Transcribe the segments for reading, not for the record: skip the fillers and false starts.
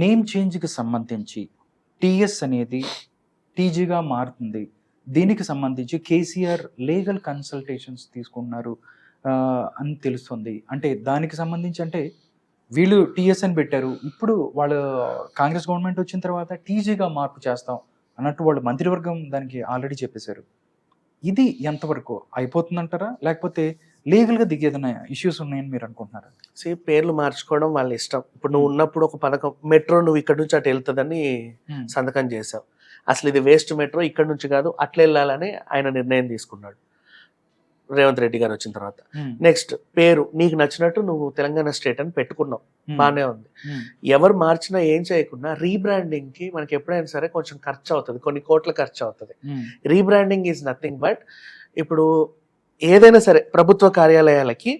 Name చేంజ్కి సంబంధించి TS అనేది టీజీగా మారుతుంది. దీనికి సంబంధించి కేసీఆర్ లీగల్ కన్సల్టేషన్స్ తీసుకున్నారు అని తెలుస్తుంది. అంటే దానికి సంబంధించి అంటే వీళ్ళు టీఎస్ అని పెట్టారు, ఇప్పుడు వాళ్ళు కాంగ్రెస్ గవర్నమెంట్ వచ్చిన తర్వాత టీజీగా మార్పు చేస్తాం అన్నట్టు వాళ్ళు మంత్రివర్గం దానికి ఆల్రెడీ చెప్పేశారు. ఇది ఎంతవరకు అయిపోతుందంటారా, లేకపోతే లీగల్గా దిగేదన్న ఇష్యూస్ ఉన్నాయని మీరు అనుకుంటున్నారా? పేర్లు మార్చుకోవడం వాళ్ళ ఇష్టం. ఇప్పుడు నువ్వు ఉన్నప్పుడు ఒక పథకం మెట్రో నువ్వు ఇక్కడ నుంచి అటు వెళ్తుందని సంతకం చేసావు. అసలు ఇది వేస్ట్ మెట్రో, ఇక్కడ నుంచి కాదు అట్లా వెళ్ళాలని ఆయన నిర్ణయం తీసుకున్నాడు రేవంత్ రెడ్డి గారు వచ్చిన తర్వాత. నెక్స్ట్ పేరు నీకు నచ్చినట్టు నువ్వు తెలంగాణ స్టేట్ అని పెట్టుకున్నావు, బాగానే ఉంది. ఎవరు మార్చినా ఏం చేయకుండా రీబ్రాండింగ్ కి మనకి ఎప్పుడైనా సరే కొంచెం ఖర్చు అవుతుంది, కొన్ని కోట్ల ఖర్చు అవుతుంది. రీబ్రాండింగ్ ఈజ్ నథింగ్ బట్ ఇప్పుడు ఏదైనా సరే ప్రభుత్వ కార్యాలయాలకి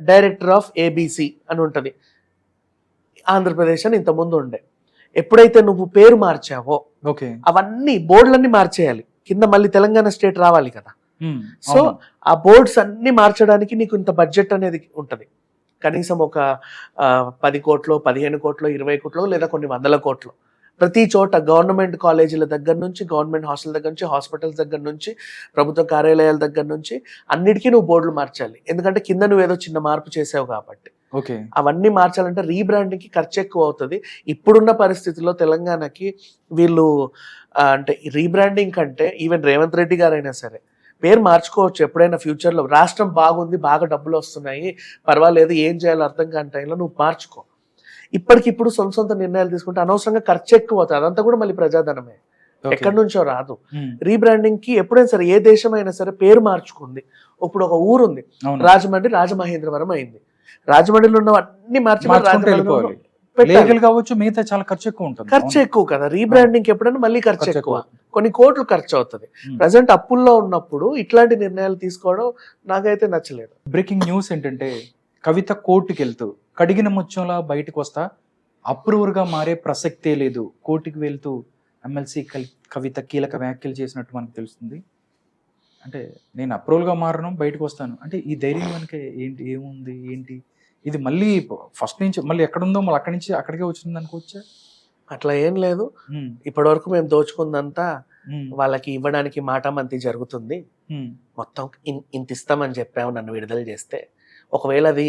డైరెక్టర్ ఆఫ్ ఏబిసి అని ఉంటుంది. ఆంధ్రప్రదేశ్ అని ఇంతకుముందు ఉండే. ఎప్పుడైతే నువ్వు పేరు మార్చావో అవన్నీ బోర్డులన్నీ మార్చేయాలి, కింద మళ్ళీ తెలంగాణ స్టేట్ రావాలి కదా. సో ఆ బోర్డ్స్ అన్ని మార్చడానికి నీకు ఇంత బడ్జెట్ అనేది ఉంటది. కనీసం ఒక 10 కోట్లు, 15 కోట్లు, 20 కోట్లు లేదా కొన్ని 100 కోట్లు. ప్రతి చోట గవర్నమెంట్ కాలేజీల దగ్గర నుంచి, గవర్నమెంట్ హాస్టల్ దగ్గర నుంచి, హాస్పిటల్స్ దగ్గర నుంచి, ప్రభుత్వ కార్యాలయాల దగ్గర నుంచి అన్నిటికీ నువ్వు బోర్డులు మార్చాలి. ఎందుకంటే కింద నువ్వు ఏదో చిన్న మార్పు చేసావు కాబట్టి. అవన్నీ మార్చాలంటే రీబ్రాండింగ్ కి ఖర్చు ఎక్కువ అవుతుంది. ఇప్పుడున్న పరిస్థితుల్లో తెలంగాణకి వీళ్ళు అంటే రీబ్రాండింగ్ కంటే ఈవెన్ రేవంత్ రెడ్డి గారైనా సరే పేరు మార్చుకోవచ్చు ఎప్పుడైనా ఫ్యూచర్లో. రాష్ట్రం బాగుంది, బాగా డబ్బులు వస్తున్నాయి, పర్వాలేదు, ఏం చేయాలో అర్థం కాని టైంలో నువ్వు మార్చుకో. ఇప్పటికిప్పుడు సొంత నిర్ణయాలు తీసుకుంటే అనవసరంగా ఖర్చు ఎక్కువ అవుతుంది. అదంతా కూడా మళ్ళీ ప్రజాధనమే, ఎక్కడి నుంచో రాదు. రీబ్రాండింగ్ కి ఎప్పుడైనా సరే ఏ దేశమైనా సరే పేరు మార్చుకుంది. ఇప్పుడు ఒక ఊరు ఉంది రాజమండ్రి, రాజమహేంద్రవరం అయింది. రాజమండ్రిలో ఉన్న అన్ని మార్చి కావచ్చు, మిగతా చాలా ఖర్చు ఎక్కువ ఉంటుంది. ఖర్చు ఎక్కువ కదా, రీబ్రాండింగ్ ఎప్పుడైనా మళ్ళీ ఖర్చు ఎక్కువ, కొన్ని కోట్లు ఖర్చు అవుతుంది. ప్రజెంట్ అప్పుల్లో ఉన్నప్పుడు ఇట్లాంటి నిర్ణయాలు తీసుకోవడం నాకైతే నచ్చలేదు. బ్రేకింగ్ న్యూస్ ఏంటంటే కవిత కోర్టుకి వెళ్తూ కడిగిన ముత్యంలా బయటకు వస్తా అప్రూవర్ గా మారే ప్రసక్తే లేదు. కోర్టుకి వెళ్తూ ఎమ్మెల్సీ కవిత కీలక వ్యాఖ్యలు చేసినట్టు మనకు తెలుస్తుంది. అంటే నేను అప్రూవల్ గా మారను, బయటకు వస్తాను అంటే ఈ ధైర్యం మనకి ఏంటి, ఏముంది, ఏంటి ఇది? మళ్ళీ ఫస్ట్ నుంచి మళ్ళీ ఎక్కడుందో మళ్ళీ అక్కడి నుంచి అక్కడికే వచ్చింది అనుకోవచ్చా? అట్లా ఏం లేదు. ఇప్పటి వరకు మేము దోచుకుందంతా వాళ్ళకి ఇవ్వడానికి మాటామంతి జరుగుతుంది. మొత్తం ఇంత ఇస్తామని చెప్పాము నన్ను విడుదల చేస్తే. ఒకవేళ అది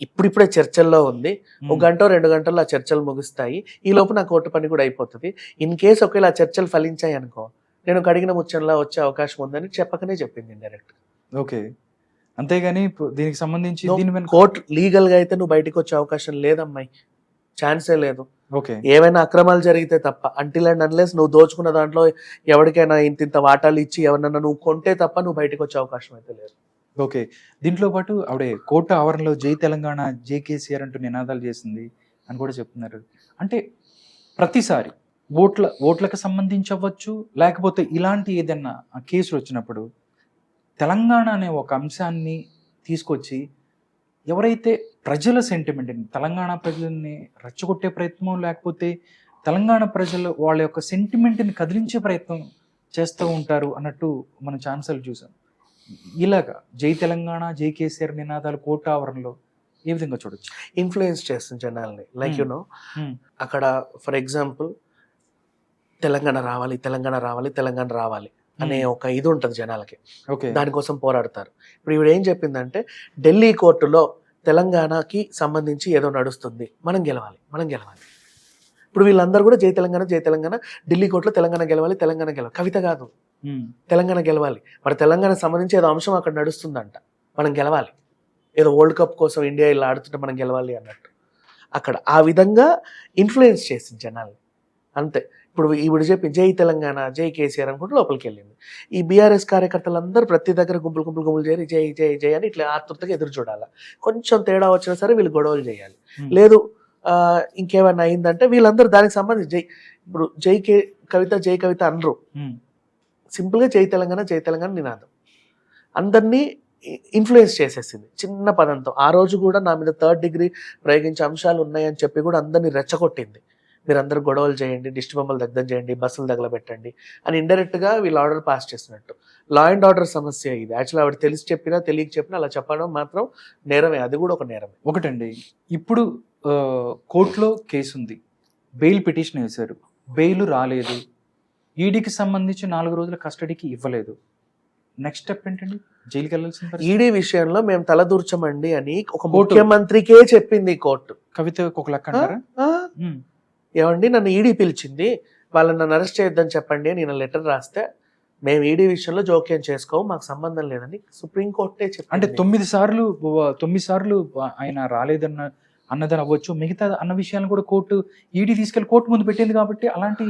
ఇప్పుడిప్పుడే చర్చల్లో ఉంది, 1 గంట 2 గంటల్లో ఆ చర్చలు ముగుస్తాయి. ఈ లోపు నా కోర్టు పని కూడా అయిపోతుంది. ఇన్ కేసు ఒకవేళ ఆ చర్చలు ఫలించాయి అనుకో, నేను కడిగిన ముచ్చంలా వచ్చే అవకాశం ఉందని చెప్పకనే చెప్పింది డైరెక్ట్. ఓకే, అంతేగాని దీనికి సంబంధించి కోర్టు లీగల్ గా అయితే నువ్వు బయటకు వచ్చే అవకాశం లేదమ్మాయి, ఛాన్సే లేదు. ఏమైనా అక్రమాలు జరిగితే తప్ప, అంటిల్ అండ్ అన్లెస్ నువ్వు దోచుకున్న దాంట్లో ఎవరికైనా ఇంత వాటాలు ఇచ్చి ఎవరినైనా నువ్వు కొంటే తప్ప నువ్వు బయటకు వచ్చే అవకాశం అయితే లేదు. ఓకే, దీంట్లో పాటు ఆవిడ కోర్టు ఆవరణలో జై తెలంగాణ, జై కేసీఆర్ అంటూ నినాదాలు చేసింది అని కూడా చెప్తున్నారు. అంటే ప్రతిసారి ఓట్లకు సంబంధించి అవ్వచ్చు, లేకపోతే ఇలాంటి ఏదైనా కేసులు వచ్చినప్పుడు తెలంగాణ అనే ఒక అంశాన్ని తీసుకొచ్చి ఎవరైతే ప్రజల సెంటిమెంట్ని, తెలంగాణ ప్రజల్ని రెచ్చగొట్టే ప్రయత్నం, లేకపోతే తెలంగాణ ప్రజలు వాళ్ళ యొక్క సెంటిమెంట్ని కదిలించే ప్రయత్నం చేస్తూ ఉంటారు అన్నట్టు మనం ఛాన్సులు చూసాం. ఇలాగా జై తెలంగాణ, జై కేసీఆర్ నినాదాలు కోర్టు ఆవరణలో ఏ విధంగా చూడొచ్చు? ఇన్ఫ్లుయెన్స్ చేస్తుంది జనాల్ని. లైక్ అక్కడ ఫర్ ఎగ్జాంపుల్ తెలంగాణ రావాలి, తెలంగాణ రావాలి, తెలంగాణ రావాలి అనే ఒక ఇది ఉంటుంది జనాలకి. దానికోసం పోరాడతారు. ఇప్పుడు ఈవిడ ఏం చెప్పిందంటే ఢిల్లీ కోర్టులో తెలంగాణకి సంబంధించి ఏదో నడుస్తుంది, మనం గెలవాలి, మనం గెలవాలి. ఇప్పుడు వీళ్ళందరూ కూడా జై తెలంగాణ, జై తెలంగాణ, ఢిల్లీ కోర్టులో తెలంగాణ గెలవాలి, తెలంగాణ గెలవాలి. కవిత కాదు, తెలంగాణ గెలవాలి. మరి తెలంగాణ సంబంధించి ఏదో అంశం అక్కడ నడుస్తుందంట, మనం గెలవాలి. ఏదో వరల్డ్ కప్ కోసం ఇండియా ఇలా ఆడుతుంటే మనం గెలవాలి అన్నట్టు అక్కడ ఆ విధంగా ఇన్ఫ్లుయెన్స్ చేసింది జనాల్ని, అంతే. ఇప్పుడు ఈవిడ చెప్పి జై తెలంగాణ, జై కేసీఆర్ అనుకుంటూ లోపలికి వెళ్ళింది. ఈ బీఆర్ఎస్ కార్యకర్తలందరూ ప్రతి దగ్గర గుంపులు చేరి జై జై జై అని ఇట్లా ఆతృతగా ఎదురు చూడాలి. కొంచెం తేడా వచ్చినా సరే వీళ్ళు గొడవలు చేయాలి. లేదు ఇంకేమైనా అయిందంటే వీళ్ళందరూ దానికి సంబంధించి జై, ఇప్పుడు కవిత జై కవిత అనరు, సింపుల్ గా జై తెలంగాణ, జై తెలంగాణ నినాదం అందరినీ ఇన్ఫ్లుయెన్స్ చేసేసింది చిన్న పదంతో. ఆ రోజు కూడా నా మీద 3rd డిగ్రీ ప్రయోగించే అంశాలు ఉన్నాయని చెప్పి కూడా అందరినీ రెచ్చగొట్టింది. మీరందరూ గొడవలు చేయండి, దిష్టి బొమ్మలు దగ్ధం చేయండి, బస్సులు తగలబెట్టండి అని ఇండైరెక్ట్ గా వీళ్ళు ఆర్డర్ పాస్ చేసినట్టు. లా అండ్ ఆర్డర్ సమస్య ఇది. యాక్చువల్ ఆవిడ తెలిసి చెప్పినా తెలియక చెప్పినా అలా చెప్పడం మాత్రం నేరమే, అది కూడా ఒక నేరమే. ఒకటండి, ఇప్పుడు కోర్టులో కేసు ఉంది, బెయిల్ పిటిషన్ వేశారు, బెయిల్ రాలేదు, ఈడీకి సంబంధించి 4 రోజుల కస్టడీకి ఇవ్వలేదు, నెక్స్ట్ స్టెప్ ఏంటండి? జైలుకి వెళ్ళాల్సిన పరిస్థితి. ఈడీ విషయంలో మేము తలదూర్చమండి అని ఒక కోర్టు. ముఖ్యమంత్రికే చెప్పింది కోర్టు. కవిత ఒక లెక్క అంటారా? ఆ? ఉమ్. ఏమండి నన్ను ఈడీ పిలిచింది, వాళ్ళని నన్ను అరెస్ట్ చేయొద్దని చెప్పండి అని నేను లెటర్ రాస్తే మేము ఈడీ విషయంలో జోక్యం చేసుకోము, మాకు సంబంధం లేదని సుప్రీంకోర్టే అంటే చెప్పింది. 9 సార్లు ఆయన అన్నదని అవ్వచ్చు, మిగతా అన్న విషయాలను కూడా కోర్టు ఈడీ తీసుకెళ్లి కోర్టు ముందు పెట్టింది కాబట్టి అలాంటి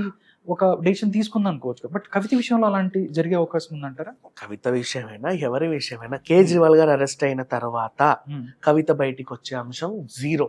ఒక డెసిషన్ తీసుకుంది అనుకోవచ్చు. బట్ కవిత విషయంలో అలాంటి జరిగే అవకాశం ఉందంటారా? కవిత విషయమైనా ఎవరి విషయమైనా కేజ్రీవాల్ గారు అరెస్ట్ అయిన తర్వాత కవిత బయటికి వచ్చే అంశం 0.